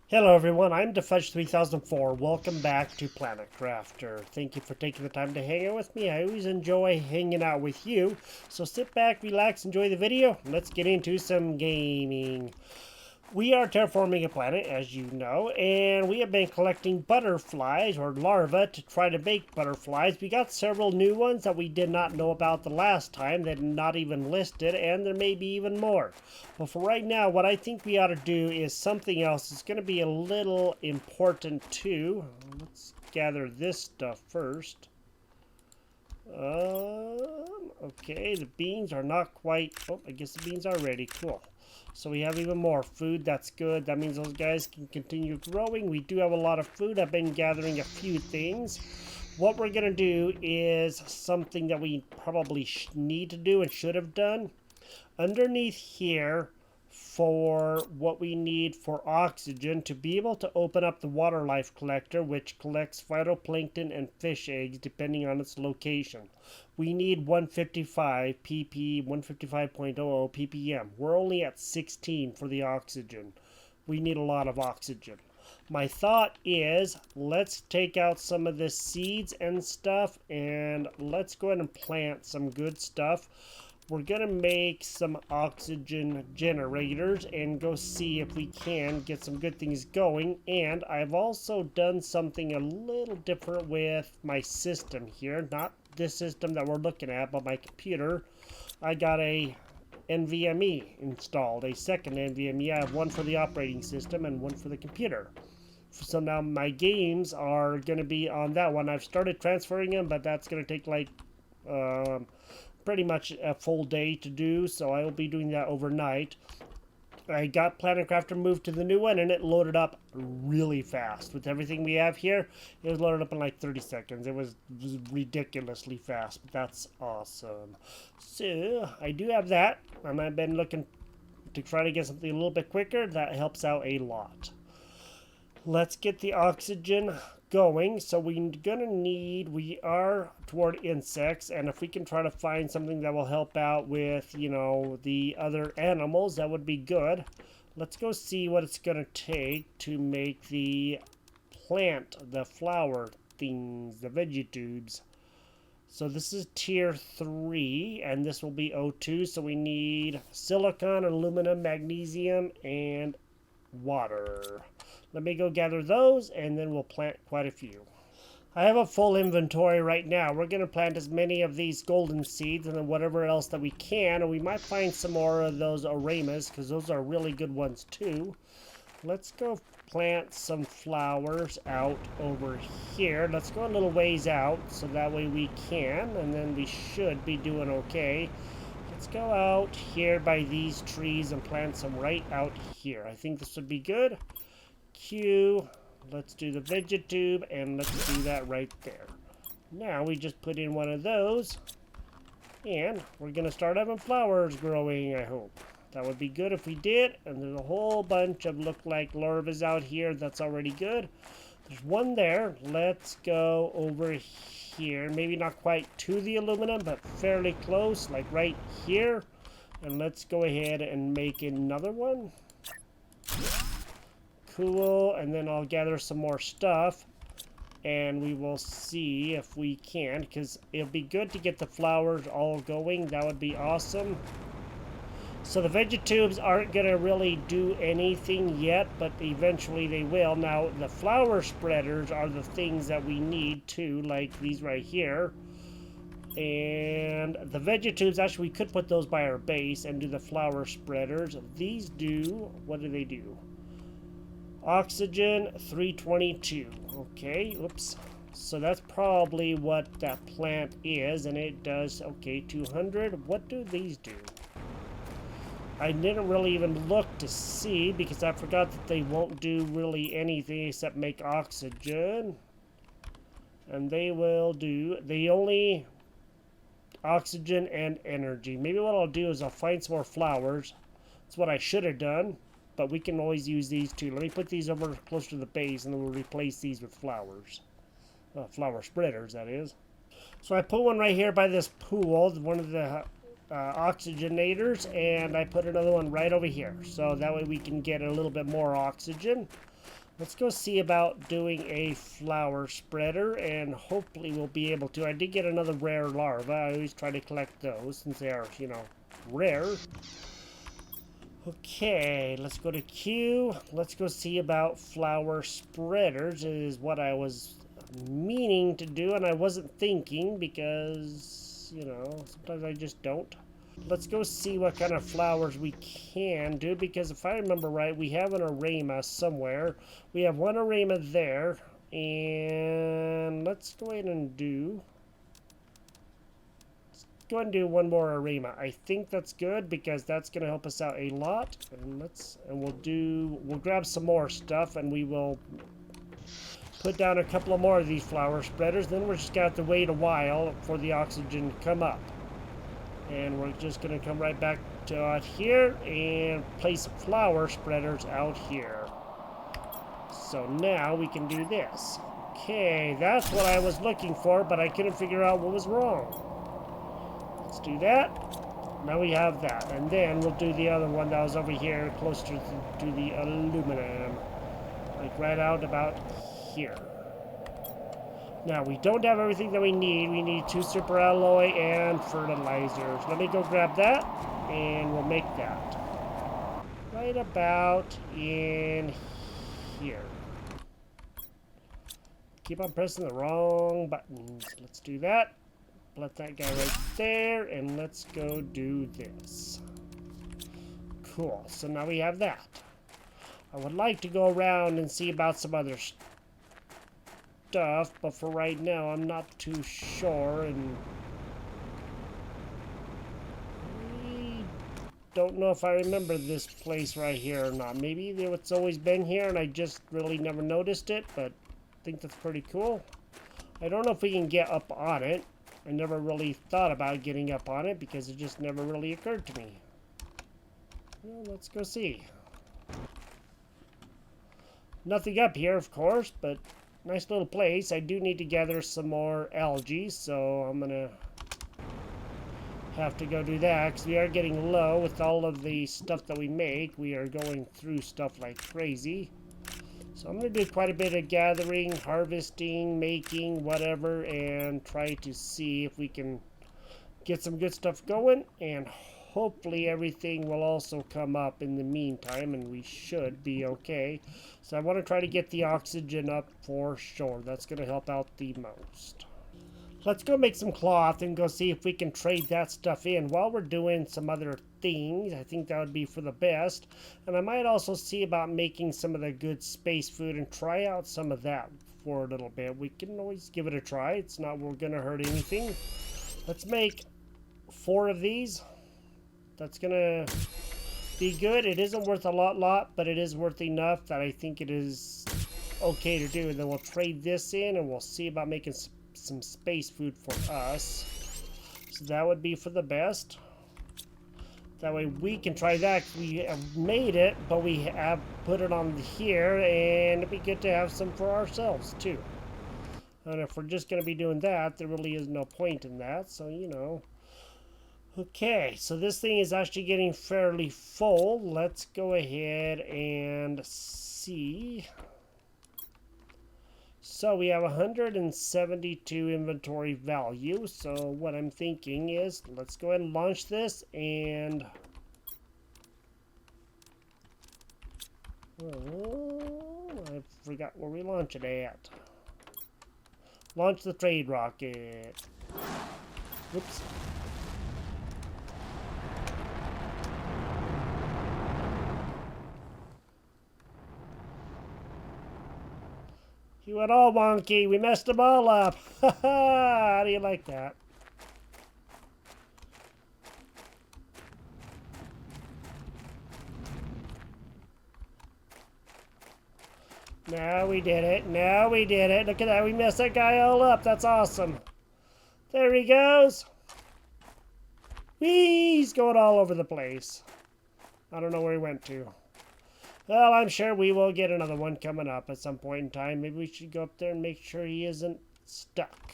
Hello everyone, I'm Defudge3004. Welcome back to Planet Crafter. Thank you for taking the time to hang out with me. I always enjoy hanging out with you. So sit back, relax, enjoy the video. Let's get into some gaming. We are terraforming a planet, as you know, and we have been collecting butterflies or larvae to try to make butterflies. We got several new ones that we did not know about the last time that are not even listed, and there may be even more. But for right now, what I think we ought to do is something else. It's going to be a little important too. Let's gather this stuff first. Okay, the beans are not quite... Oh, I guess the beans are ready. Cool. So we have even more food. That's good. That means those guys can continue growing. We do have a lot of food. I've been gathering a few things. What we're going to do is something that we probably need to do and should have done. Underneath here, for what we need for oxygen to be able to open up the water life collector, which collects phytoplankton and fish eggs depending on its location. We need 155 pp, 155.00 ppm. We're only at 16 for the oxygen. We need a lot of oxygen. My thought is, let's take out some of the seeds and stuff, and let's go ahead and plant some good stuff. We're going to make some oxygen generators and go see if we can get some good things going. And I've also done something a little different with my system here. Not this system that we're looking at, but my computer. I got a NVMe installed, a second NVMe. I have one for the operating system and one for the computer. So now my games are going to be on that one. I've started transferring them, but that's going to take like... pretty much a full day to do, so I will be doing that overnight. I got Planet Crafter moved to the new one, and it loaded up really fast. With everything we have here, it was loaded up in like 30 seconds. It was ridiculously fast, but that's awesome. So, I do have that, and I've been looking to try to get something a little bit quicker. That helps out a lot. Let's get the oxygen going. So we're gonna need, we are toward insects, and if we can try to find something that will help out with, you know, the other animals, that would be good. Let's go see what it's gonna take to make the plant, the flower things, the vegetubes. So this is tier 3, and this will be O2, so we need silicon, aluminum, magnesium, and water. Let me go gather those, and then we'll plant quite a few. I have a full inventory right now. We're going to plant as many of these golden seeds and then whatever else that we can. And we might find some more of those oramas, because those are really good ones too. Let's go plant some flowers out over here. Let's go a little ways out, so that way we can. And then we should be doing okay. Let's go out here by these trees and plant some right out here. I think this would be good. Q. Let's do the vegetube, and let's do that right there. Now we just put in one of those, and we're going to start having flowers growing, I hope. That would be good if we did. And there's a whole bunch of look like larvas out here. That's already good. There's one there. Let's go over here. Maybe not quite to the aluminum, but fairly close, like right here. And let's go ahead and make another one. Cool. And then I'll gather some more stuff, and we will see if we can, because it'll be good to get the flowers all going. That would be awesome. So the vegetubes aren't going to really do anything yet, but eventually they will. Now, the flower spreaders are the things that we need too, like these right here. And the vegetubes, actually, we could put those by our base and do the flower spreaders. These do, what do they do? Oxygen 322. Okay, oops. So that's probably what that plant is, and it does, okay, 200. What do these do? I didn't really even look to see, because I forgot that they won't do really anything except make oxygen. And they will do, they only oxygen and energy. Maybe what I'll do is I'll find some more flowers. That's what I should have done. But we can always use these too. Let me put these over closer to the base, and then we'll replace these with flowers. Flower spreaders, that is. So I put one right here by this pool, one of the oxygenators, and I put another one right over here. So that way we can get a little bit more oxygen. Let's go see about doing a flower spreader, and hopefully we'll be able to. I did get another rare larva. I always try to collect those since they are, you know, rare. Okay, let's go to Q. Let's go see about flower spreaders is what I was meaning to do, and I wasn't thinking because, you know, sometimes I just don't. Let's go see what kind of flowers we can do, because if I remember right, we have an arama somewhere. We have one arama there, and let's go ahead and do... Go ahead and do one more arama. I think that's good because that's going to help us out a lot. And we'll grab some more stuff, and we will put down a couple of more of these flower spreaders. Then we're just going to have to wait a while for the oxygen to come up. And we're just going to come right back to out here and place flower spreaders out here. So now we can do this. Okay, that's what I was looking for, but I couldn't figure out what was wrong. Let's do that. Now we have that. And then we'll do the other one that was over here closer to the aluminum. Like right out about here. Now, we don't have everything that we need. We need 2 super alloy and fertilizers. Let me go grab that, and we'll make that. Right about in here. Keep on pressing the wrong buttons. Let's do that. Let that guy right there, and let's go do this. Cool. So now we have that. I would like to go around and see about some other stuff, but for right now I'm not too sure, and I don't know if I remember this place right here or not. Maybe it's always been here and I just really never noticed it, but I think that's pretty cool. I don't know if we can get up on it. I never really thought about getting up on it because it just never really occurred to me. Well, let's go see. Nothing up here, of course, but nice little place. I do need to gather some more algae, so I'm gonna have to go do that because we are getting low with all of the stuff that we make. We are going through stuff like crazy. So I'm going to do quite a bit of gathering, harvesting, making, whatever, and try to see if we can get some good stuff going, and hopefully everything will also come up in the meantime, and we should be okay. So I want to try to get the oxygen up for sure. That's going to help out the most. Let's go make some cloth and go see if we can trade that stuff in while we're doing some other things. I think that would be for the best. And I might also see about making some of the good space food and try out some of that for a little bit. We can always give it a try. It's not going to hurt anything. Let's make 4 of these. That's going to be good. It isn't worth a lot, but it is worth enough that I think it is okay to do. And then we'll trade this in and we'll see about making some space food for us. So that would be for the best. That way we can try that. We have made it, but we have put it on here, and it'd be good to have some for ourselves too. And if we're just going to be doing that, there really is no point in that. So, you know. Okay, so this thing is actually getting fairly full. Let's go ahead and see. So we have 172 inventory value. So what I'm thinking is, let's go ahead and launch this, and I forgot where we launch it at. Launch the trade rocket. Oops. He went all wonky. We messed them all up. Ha ha! How do you like that? Now we did it. Now we did it. Look at that. We messed that guy all up. That's awesome. There he goes. Whee! He's going all over the place. I don't know where he went to. Well, I'm sure we will get another one coming up at some point in time. Maybe we should go up there and make sure he isn't stuck.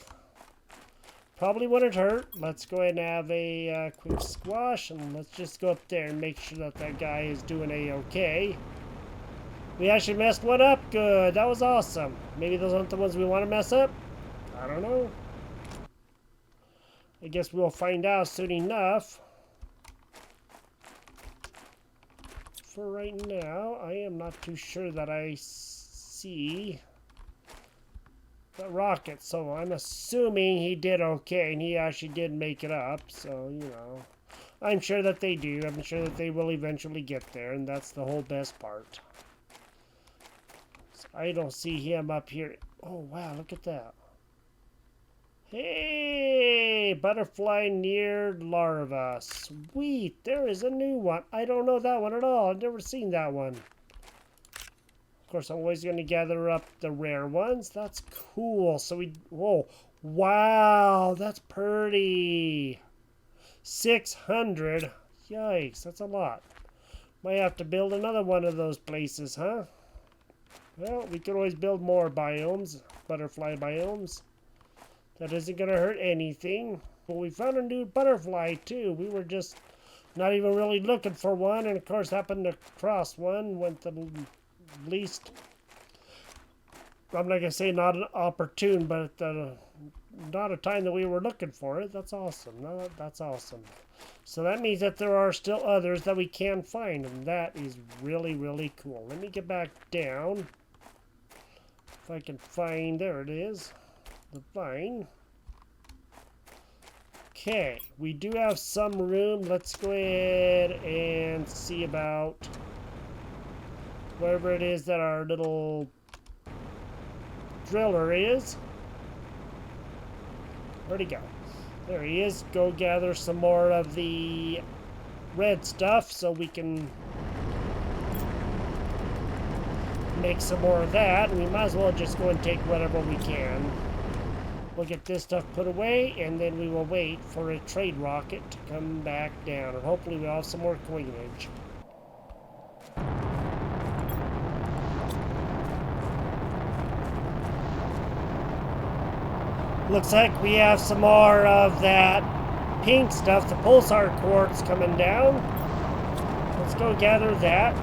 Probably wouldn't hurt. Let's go ahead and have a quick squash, and let's just go up there and make sure that that guy is doing a-okay. We actually messed one up. Good. That was awesome. Maybe those aren't the ones we want to mess up. I don't know. I guess we'll find out soon enough. For right now, I am not too sure that I see the rocket. So I'm assuming he did okay, and he actually did make it up. So, you know, I'm sure that they do. I'm sure that they will eventually get there, and that's the whole best part. So I don't see him up here. Oh, wow, look at that. Hey, butterfly near larva. Sweet, there is a new one. I don't know that one at all. I've never seen that one. Of course, I'm always going to gather up the rare ones. That's cool. So whoa, wow, that's pretty. 600. Yikes, that's a lot. Might have to build another one of those places, huh? Well, we could always build more biomes, butterfly biomes. That isn't going to hurt anything. But we found a new butterfly, too. We were just not even really looking for one. And, of course, happened to cross one. Went the least... I'm not going to say not an opportune, but not a time that we were looking for it. That's awesome. No, that's awesome. So that means that there are still others that we can find. And that is really, really cool. Let me get back down. If I can find... There it is. The vine. Okay, we do have some room. Let's go ahead and see about wherever it is that our little driller is. Where'd he go? There he is. Go gather some more of the red stuff so we can make some more of that. And we might as well just go and take whatever we can. We'll get this stuff put away, and then we will wait for a trade rocket to come back down. And hopefully we'll have some more coinage. Looks like we have some more of that pink stuff, the pulsar quartz coming down. Let's go gather that.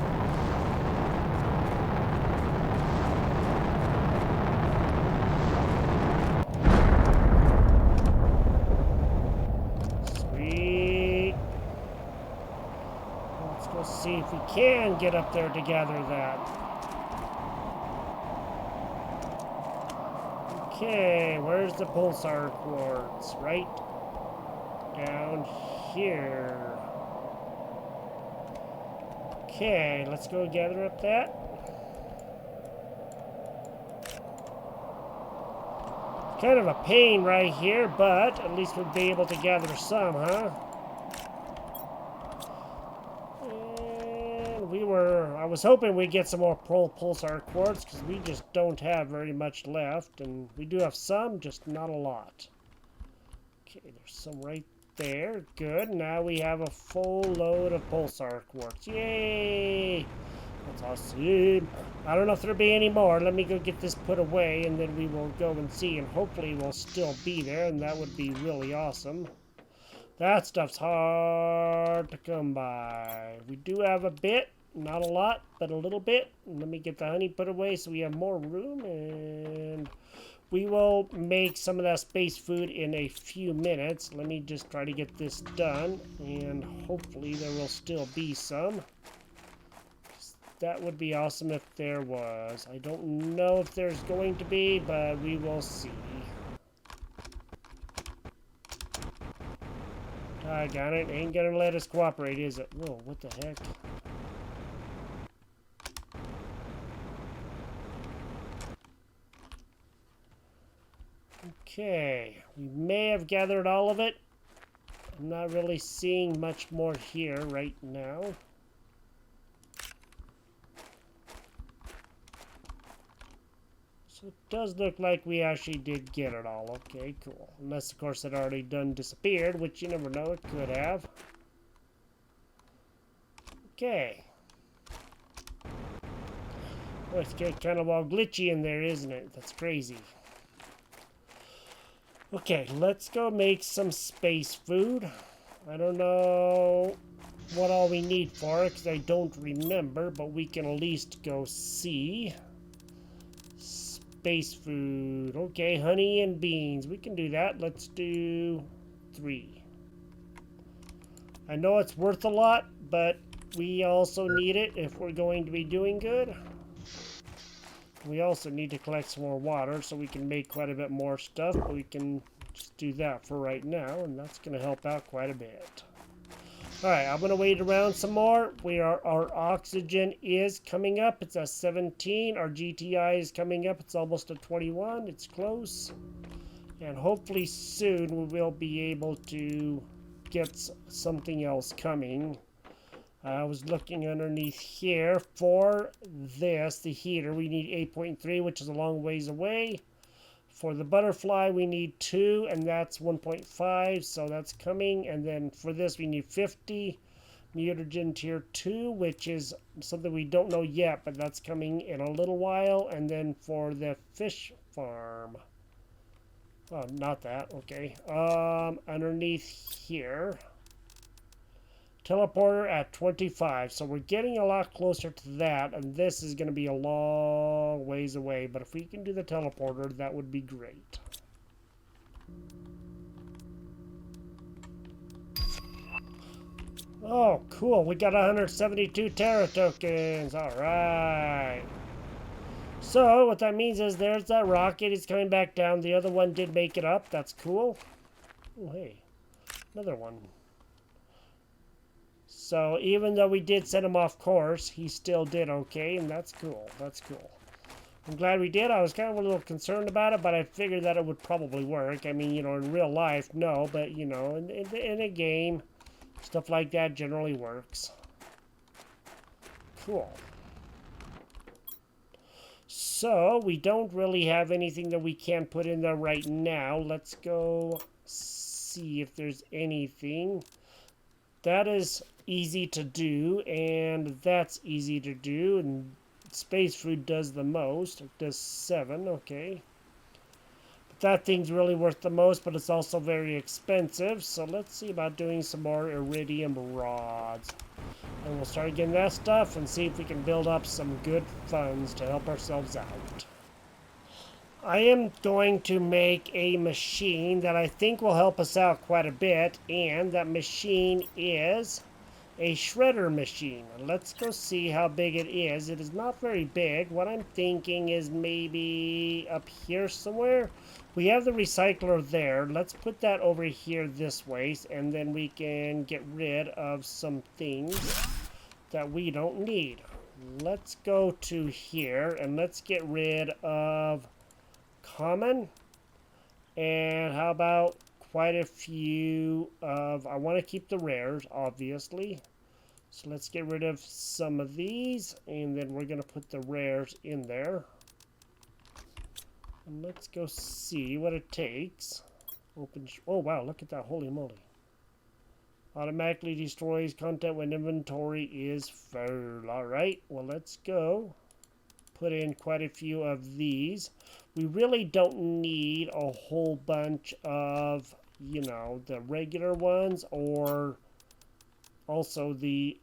See if we can get up there to gather that. Okay, where's the pulsar quartz? Right down here. Okay, let's go gather up that. Kind of a pain right here, but at least we'll be able to gather some, huh? I was hoping we'd get some more pulsar quartz because we just don't have very much left, and we do have some, just not a lot. Okay, there's some right there. Good. Now we have a full load of pulsar quartz. Yay! That's awesome. I don't know if there'll be any more. Let me go get this put away, and then we will go and see, and hopefully we'll still be there, and that would be really awesome. That stuff's hard to come by. We do have a bit. Not a lot, but a little bit. Let me get the honey put away so we have more room, and we will make some of that space food in a few minutes. Let me just try to get this done, and hopefully there will still be some. That would be awesome if there was. I don't know if there's going to be, but we will see. I got it. Ain't gonna let us cooperate, is it? Whoa, what the heck? Okay, we may have gathered all of it. I'm not really seeing much more here right now. So it does look like we actually did get it all. Okay, cool. Unless, of course, it already done disappeared, which you never know, it could have. Okay. Oh, it's kind of all glitchy in there, isn't it? That's crazy. Okay, let's go make some space food. I don't know what all we need for it, because I don't remember, but we can at least go see. Space food. Okay, honey and beans. We can do that. Let's do 3. I know it's worth a lot, but we also need it if we're going to be doing good. We also need to collect some more water so we can make quite a bit more stuff, but we can just do that for right now, and that's going to help out quite a bit. Alright, I'm going to wait around some more. Our oxygen is coming up. It's at 17. Our GTI is coming up. It's almost at 21. It's close. And hopefully soon we will be able to get something else coming. I was looking underneath here for this, the heater. We need 8.3, which is a long ways away. For the butterfly, we need 2, and that's 1.5, so that's coming. And then for this, we need 50. Mutagen tier 2, which is something we don't know yet, but that's coming in a little while. And then for the fish farm. Oh, not that. Okay. Underneath here. Teleporter at 25. So we're getting a lot closer to that, and this is going to be a long ways away. But if we can do the teleporter, that would be great. Oh, cool. We got 172 Terra tokens. All right. So what that means is there's that rocket. It's coming back down. The other one did make it up. That's cool. Oh, hey. Another one. So even though we did set him off course, he still did okay, and that's cool. That's cool. I'm glad we did. I was kind of a little concerned about it, but I figured that it would probably work. I mean, you know, in real life, no, but, you know, in a game, stuff like that generally works. Cool. So, we don't really have anything that we can put in there right now. Let's go see if there's anything. That is easy to do, and that's easy to do, and space food does the most. It does 7, okay. But that thing's really worth the most, but it's also very expensive, so let's see about doing some more iridium rods. And we'll start getting that stuff and see if we can build up some good funds to help ourselves out. I am going to make a machine that I think will help us out quite a bit, and that machine is a shredder machine. Let's go see how big it is. It is not very big. What I'm thinking is maybe up here somewhere. We have the recycler there. Let's put that over here this way, and then we can get rid of some things that we don't need. Let's go to here, and let's get rid of common, and how about quite a few of, I want to keep the rares obviously, so let's get rid of some of these, and then we're going to put the rares in there, and let's go see what it takes. Open, oh wow, look at that, holy moly. Automatically destroys content when inventory is full. Alright, well let's go put in quite a few of these. We really don't need a whole bunch of, you know, the regular ones or also the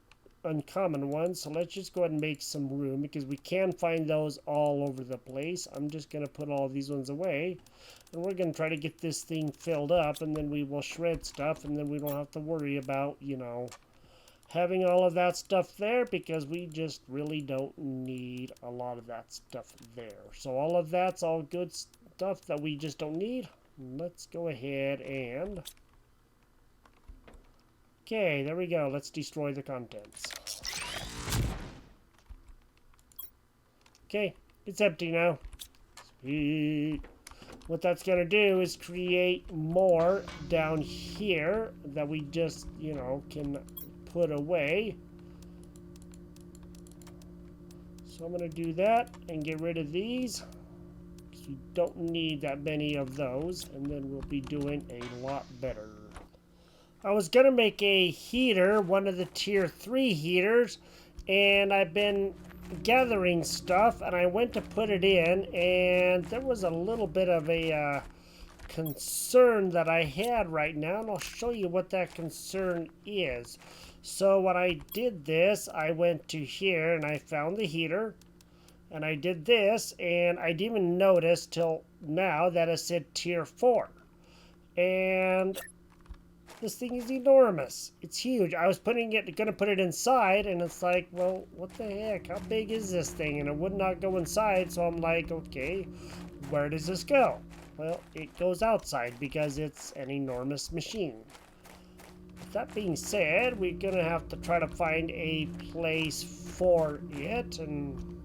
uncommon ones. So let's just go ahead and make some room because we can find those all over the place. I'm just going to put all these ones away. And we're going to try to get this thing filled up, and then we will shred stuff, and then we don't have to worry about, you know, having all of that stuff there, because we just really don't need a lot of that stuff there. So all of that's all good stuff that we just don't need. Let's go ahead and... Okay, there we go. Let's destroy the contents. Okay, it's empty now. Sweet. What that's going to do is create more down here that we just, you know, can put away. So I'm going to do that and get rid of these, because we don't need that many of those, and then we'll be doing a lot better. I was going to make a heater, one of the tier 3 heaters, and I've been gathering stuff, and I went to put it in, and there was a little bit of a concern that I had right now, and I'll show you what that concern is. So when I did this, I went to here and I found the heater. And I did this, and I didn't even notice till now that it said tier 4. And this thing is enormous. It's huge. I was gonna put it inside, and it's like, well, what the heck? How big is this thing? And it would not go inside, so I'm like, okay, where does this go? Well, it goes outside because it's an enormous machine. With that being said, we're gonna have to try to find a place for it, and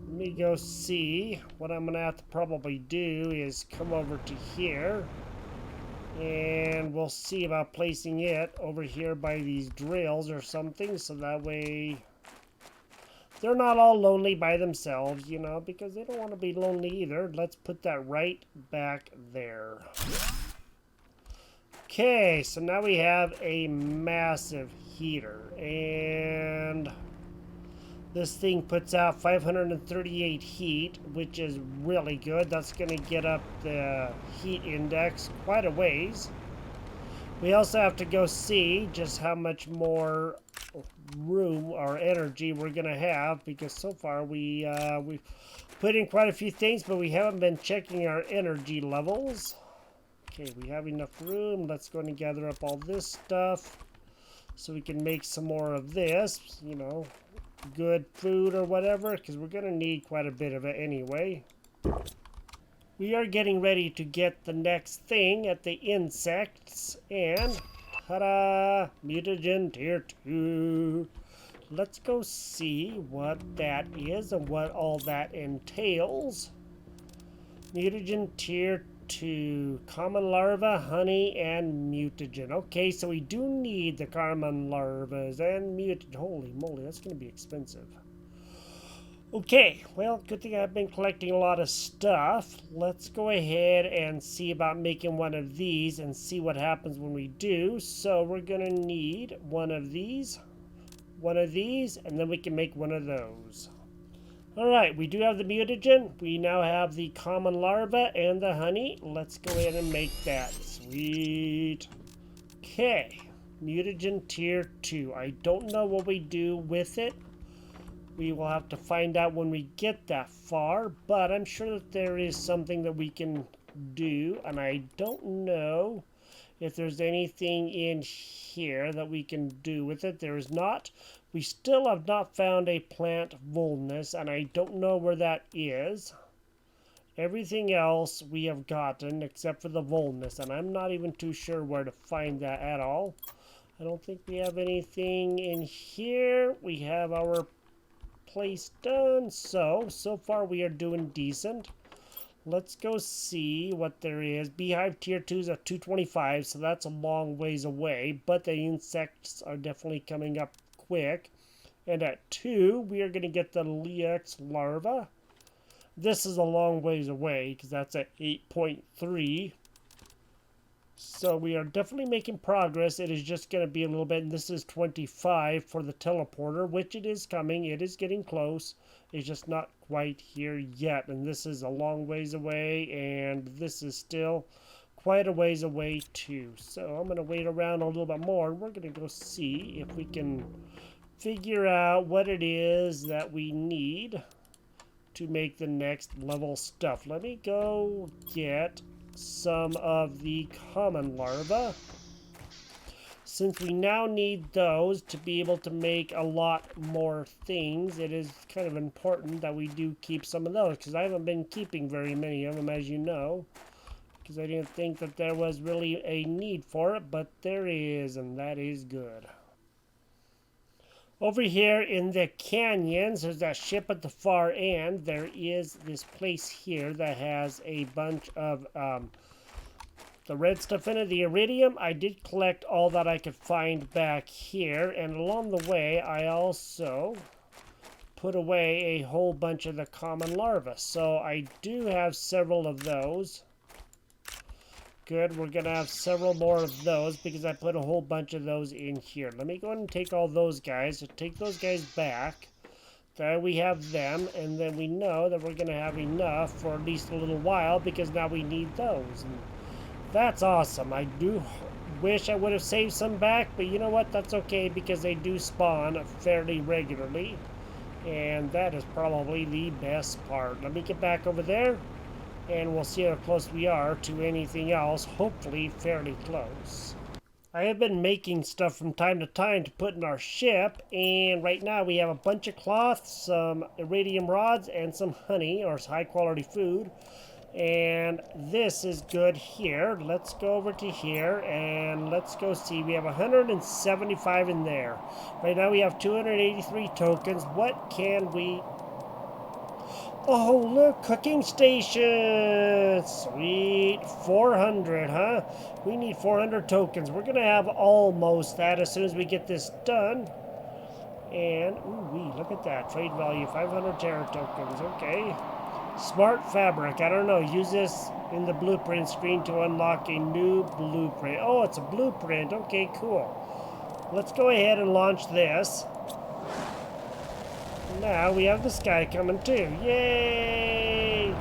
let me go see. What I'm gonna have to probably do is come over to here. And we'll see about placing it over here by these drills or something, so that way they're not all lonely by themselves, you know, because they don't want to be lonely either. Let's put that right back there. Okay, so now we have a massive heater, and this thing puts out 538 heat, which is really good. That's going to get up the heat index quite a ways. We also have to go see just how much more room or energy we're going to have, because so far we've put in quite a few things, but we haven't been checking our energy levels. Okay, we have enough room. Let's go and gather up all this stuff so we can make some more of this, you know, good food or whatever, because we're going to need quite a bit of it anyway. We are getting ready to get the next thing at the insects, and ta-da! Mutagen tier 2. Let's go see what that is and what all that entails. Mutagen tier 2, common larva, honey, and mutagen. Okay, so we do need the common larvas and mutagen. Holy moly, that's going to be expensive. Okay, well, good thing I've been collecting a lot of stuff. Let's go ahead and see about making one of these and see what happens when we do. So we're going to need one of these, and then we can make one of those. Alright, we do have the mutagen. We now have the common larva and the honey. Let's go ahead and make that. Sweet. Okay, mutagen tier 2. I don't know what we do with it. We will have to find out when we get that far, but I'm sure that there is something that we can do, and I don't know if there's anything in here that we can do with it. There is not. We still have not found a plant vulnus, and I don't know where that is. Everything else we have gotten except for the vulnus, and I'm not even too sure where to find that at all. I don't think we have anything in here. We have our place done, so far we are doing decent. Let's go see what there is. Beehive tier 2 is at 225, so that's a long ways away, but the insects are definitely coming up quick. And at 2, we are going to get the Lex larva. This is a long ways away because that's at 8.3. So we are definitely making progress. It is just going to be a little bit, and this is 25 for the teleporter, which it is coming. It is getting close. It's just not quite here yet, and this is a long ways away, and this is still quite a ways away too. So I'm going to wait around a little bit more, and we're going to go see if we can figure out what it is that we need to make the next level stuff. Let me go get some of the common larva, since we now need those to be able to make a lot more things. It is kind of important that we do keep some of those, because I haven't been keeping very many of them, as you know, because I didn't think that there was really a need for it, but there is, and that is good. Over here in the canyons, there's that ship at the far end. There is this place here that has a bunch of the red stuff in it, the iridium. I did collect all that I could find back here, and along the way I also put away a whole bunch of the common larvae. So I do have several of those. Good, we're going to have several more of those because I put a whole bunch of those in here. Let me go ahead and take all those guys. So take those guys back. There we have them, and then we know that we're going to have enough for at least a little while because now we need those. And that's awesome. I do wish I would have saved some back, but you know what? That's okay because they do spawn fairly regularly. And that is probably the best part. Let me get back over there and we'll see how close we are to anything else. Hopefully fairly close. I have been making stuff from time to time to put in our ship, and right now we have a bunch of cloth, some iridium rods, and some honey, or high quality food. And this is good here. Let's go over to here and let's go see. We have 175 in there. Right now we have 283 tokens. What can we... Oh, look, cooking station. Sweet. 400, huh? We need 400 tokens. We're going to have almost that as soon as we get this done. And, ooh, look at that. Trade value, 500 terra tokens. Okay. Smart fabric. I don't know. Use this in the blueprint screen to unlock a new blueprint. Oh, it's a blueprint. Okay, cool. Let's go ahead and launch this. Now we have this guy coming too. Yay!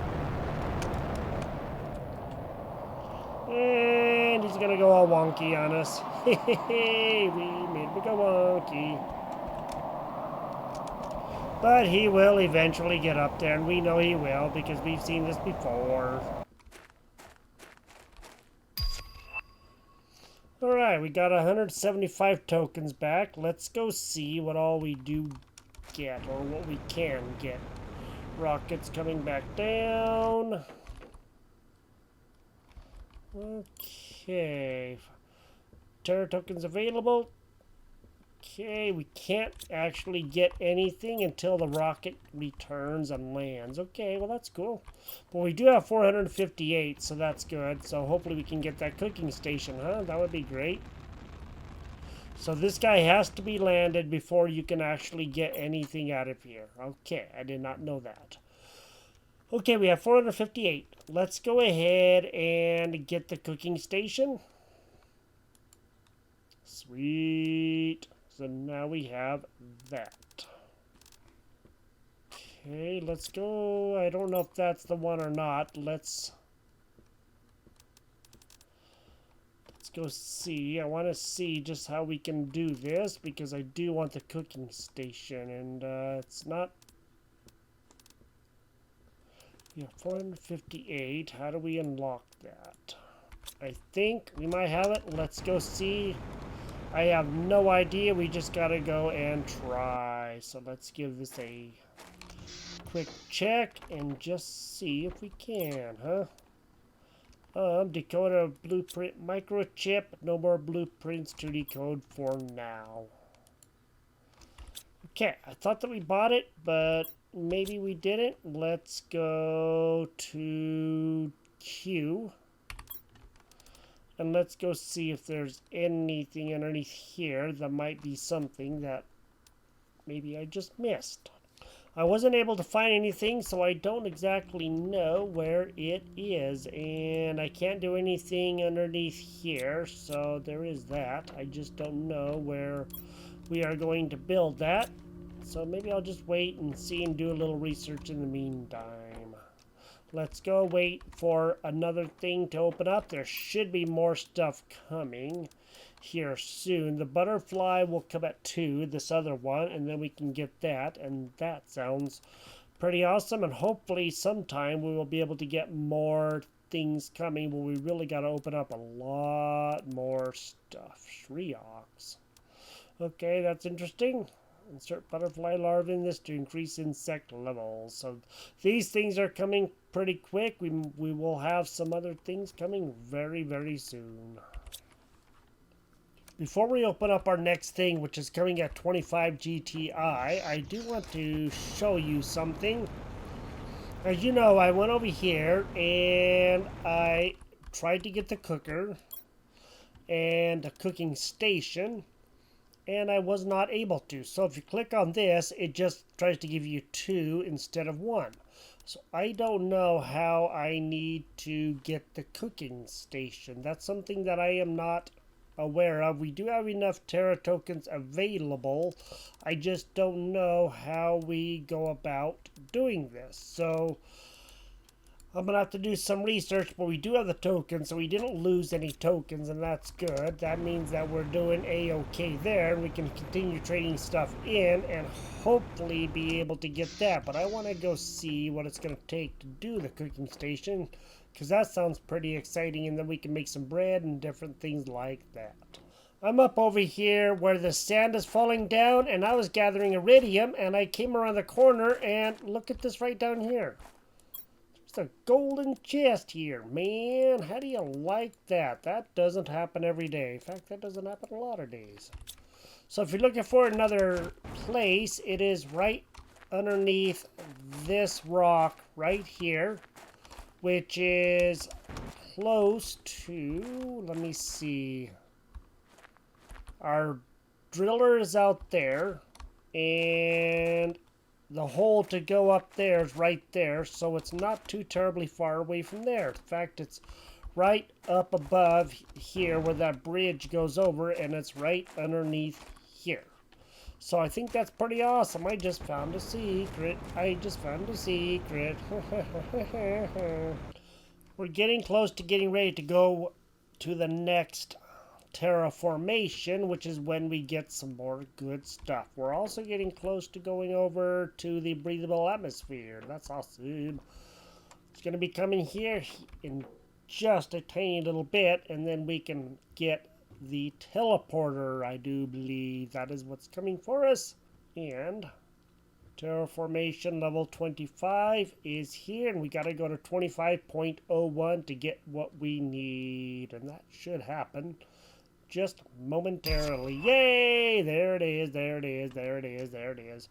And he's gonna go all wonky on us. Hey, we made him go wonky. But he will eventually get up there, and we know he will because we've seen this before. Alright, we got 175 tokens back. Let's go see what all we do get, or what we can get. Rockets coming back down. Okay. Terra tokens available. Okay, we can't actually get anything until the rocket returns and lands. Okay, well that's cool. But we do have 458, so that's good. So hopefully we can get that cooking station, huh? That would be great. So this guy has to be landed before you can actually get anything out of here. Okay, I did not know that. Okay, we have 458. Let's go ahead and get the cooking station. Sweet. So now we have that. Okay, let's go. I don't know if that's the one or not. Let's go see. I want to see just how we can do this because I do want the cooking station, and it's not... Yeah, 458. How do we unlock that? I think we might have it. Let's go see. I have no idea. We just gotta go and try. So let's give this a quick check and just see if we can, huh? Decoder blueprint microchip. No more blueprints to decode for now. Okay, I thought that we bought it, but maybe we didn't. Let's go to Q. And let's go see if there's anything underneath here that might be something that maybe I just missed. I wasn't able to find anything, so I don't exactly know where it is. And I can't do anything underneath here, so there is that. I just don't know where we are going to build that. So maybe I'll just wait and see and do a little research in the meantime. Let's go wait for another thing to open up. There should be more stuff coming here soon. The butterfly will come at 2, this other one, and then we can get that. And that sounds pretty awesome. And hopefully sometime we will be able to get more things coming, but we really got to open up a lot more stuff. Shriox. Okay, that's interesting. Insert butterfly larvae in this to increase insect levels. So these things are coming pretty quick. We will have some other things coming very, very soon. Before we open up our next thing, which is coming at 25 GTI, I do want to show you something. As you know, I went over here and I tried to get the cooker and a cooking station, and I was not able to. So if you click on this, it just tries to give you 2 instead of 1. So I don't know how I need to get the cooking station. That's something that I am not aware of. We do have enough Terra tokens available. I just don't know how we go about doing this. So I'm gonna have to do some research, but we do have the tokens, so we didn't lose any tokens, and that's good. That means that we're doing a-okay there, and we can continue trading stuff in and hopefully be able to get that. But I want to go see what it's gonna take to do the cooking station, because that sounds pretty exciting, and then we can make some bread and different things like that. I'm up over here where the sand is falling down, and I was gathering iridium, and I came around the corner, and look at this right down here. It's a golden chest here, man. How do you like that? That doesn't happen every day. In fact, that doesn't happen a lot of days. So if you're looking for another place, it is right underneath this rock right here, which is close to, let me see, our driller is out there, and the hole to go up there is right there, so it's not too terribly far away from there. In fact, it's right up above here where that bridge goes over, and it's right underneath here. So I think that's pretty awesome. I just found a secret. We're getting close to getting ready to go to the next terraformation, which is when we get some more good stuff. We're also getting close to going over to the breathable atmosphere. That's awesome. It's going to be coming here in just a tiny little bit, and then we can get the teleporter. I do believe that is what's coming for us. And terraformation level 25 is here, and we got to go to 25.01 to get what we need, and that should happen just momentarily. Yay! There it is, there it is, there it is, there it is.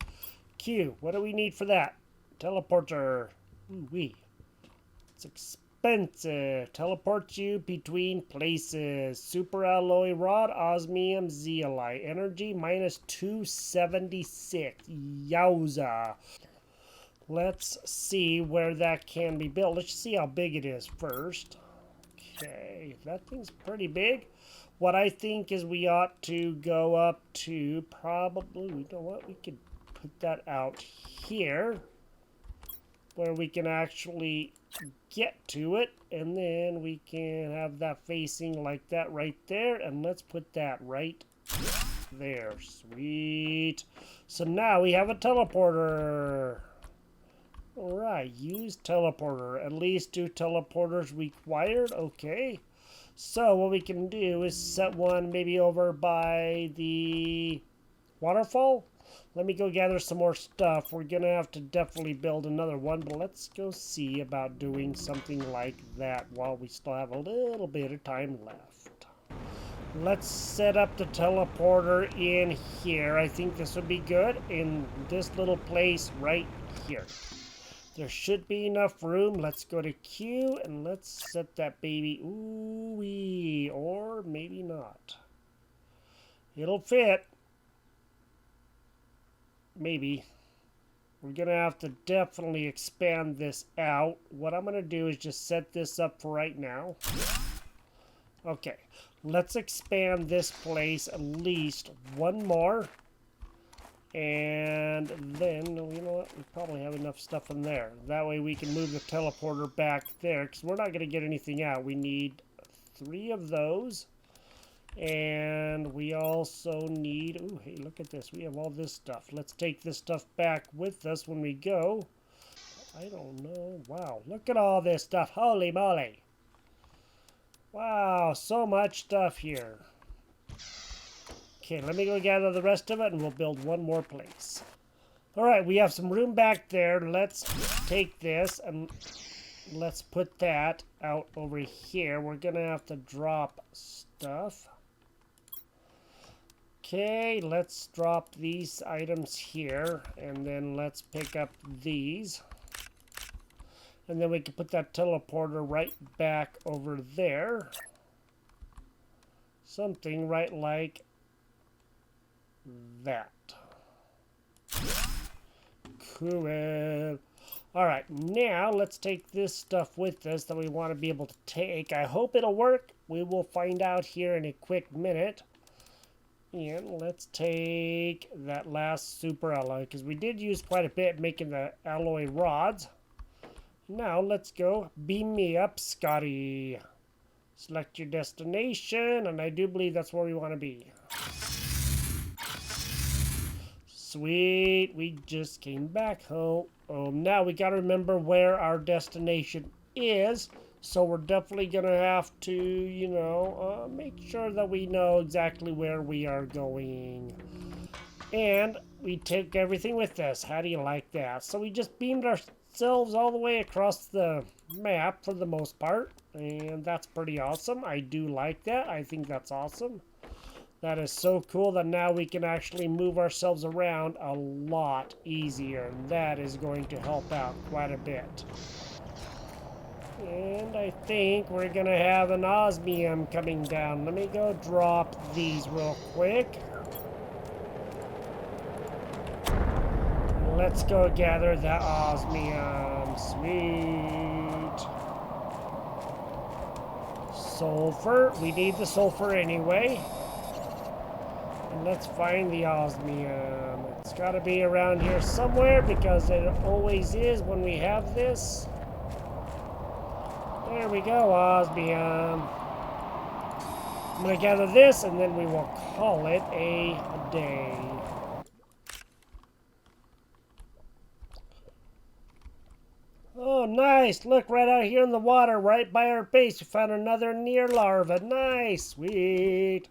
Q, what do we need for that? Teleporter. Ooh-wee. It's expensive. Teleports you between places. Super alloy rod, osmium, zeolite. Energy minus 276. Yowza. Let's see where that can be built. Let's see how big it is first. Okay, that thing's pretty big. What I think is we ought to go up to probably, you know what, we could put that out here where we can actually get to it, and then we can have that facing like that right there, and let's put that right there. Sweet. So now we have a teleporter. Alright, use teleporter. At least 2 teleporters required. Okay. So what we can do is set one maybe over by the waterfall. Let me go gather some more stuff. We're going to have to definitely build another one, but let's go see about doing something like that while we still have a little bit of time left. Let's set up the teleporter in here. I think this would be good in this little place right here. There should be enough room. Let's go to Q and let's set that baby. Ooh-wee. Or maybe not. It'll fit. Maybe. We're going to have to definitely expand this out. What I'm going to do is just set this up for right now. Okay. Let's expand this place at least one more. And then, you know what, we probably have enough stuff in there. That way we can move the teleporter back there, because we're not going to get anything out. We need 3 of those. And we also need, ooh, hey, look at this. We have all this stuff. Let's take this stuff back with us when we go. I don't know. Wow, look at all this stuff. Holy moly. Wow, so much stuff here. Okay, let me go gather the rest of it, and we'll build one more place. All right, we have some room back there. Let's take this, and let's put that out over here. We're going to have to drop stuff. Okay, let's drop these items here, and then let's pick up these. And then we can put that teleporter right back over there. Something right like that. Cool. Alright, now let's take this stuff with us that we want to be able to take. I hope it'll work. We will find out here in a quick minute. And let's take that last super alloy, because we did use quite a bit making the alloy rods. Now let's go. Beam me up, Scotty. Select your destination, and I do believe that's where we want to be. Sweet, we just came back home. Now we gotta remember where our destination is. So we're definitely gonna have to, make sure that we know exactly where we are going. And we take everything with us. How do you like that? So we just beamed ourselves all the way across the map for the most part. And that's pretty awesome. I do like that. I think that's awesome. That is so cool that now we can actually move ourselves around a lot easier. And that is going to help out quite a bit. And I think we're going to have an osmium coming down. Let me go drop these real quick. Let's go gather the osmium. Sweet. Sulfur. We need the sulfur anyway. And let's find the osmium. It's got to be around here somewhere because it always is when we have this. There we go, osmium. I'm going to gather this and then we will call it a day. Oh, nice. Look, right out here in the water, right by our base, we found another near larva. Nice. Sweet.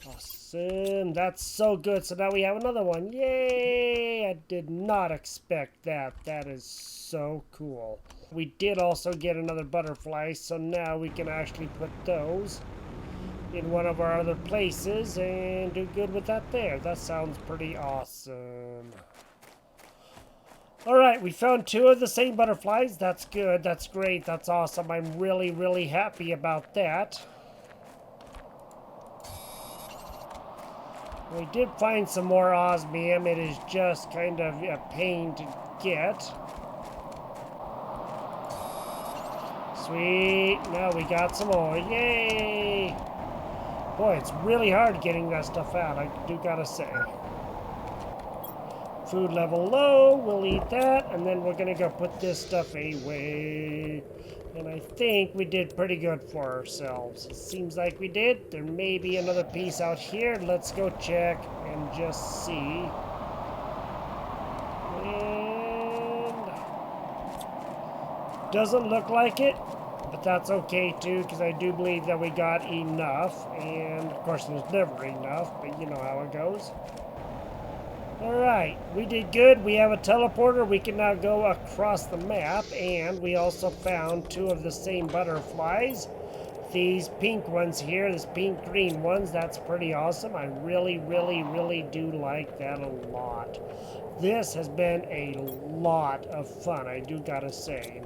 Awesome. That's so good. So now we have another one. Yay. I did not expect that. That is so cool. We did also get another butterfly, so now we can actually put those in one of our other places and do good with that there. That sounds pretty awesome. Alright, we found 2 of the same butterflies. That's good. That's great. That's awesome. I'm really, really happy about that. We did find some more osmium. It is just kind of a pain to get. Sweet. Now we got some more. Yay! Boy, it's really hard getting that stuff out, I do gotta say. Food level low, we'll eat that, and then we're gonna go put this stuff away. And I think we did pretty good for ourselves. It seems like we did. There may be another piece out here. Let's go check and just see. And doesn't look like it, but that's okay too, because I do believe that we got enough. And of course there's never enough, but you know how it goes. Alright, we did good. We have a teleporter. We can now go across the map, and we also found 2 of the same butterflies. These pink ones here, these pink-green ones, that's pretty awesome. I really, really, really do like that a lot. This has been a lot of fun, I do gotta say.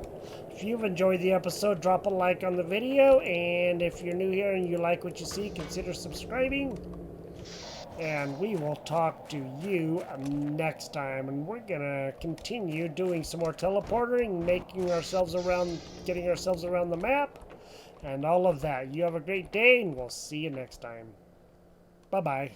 If you've enjoyed the episode, drop a like on the video, and if you're new here and you like what you see, consider subscribing. And we will talk to you next time. And we're gonna continue doing some more teleporting, getting ourselves around the map, and all of that. You have a great day, and we'll see you next time. Bye-bye.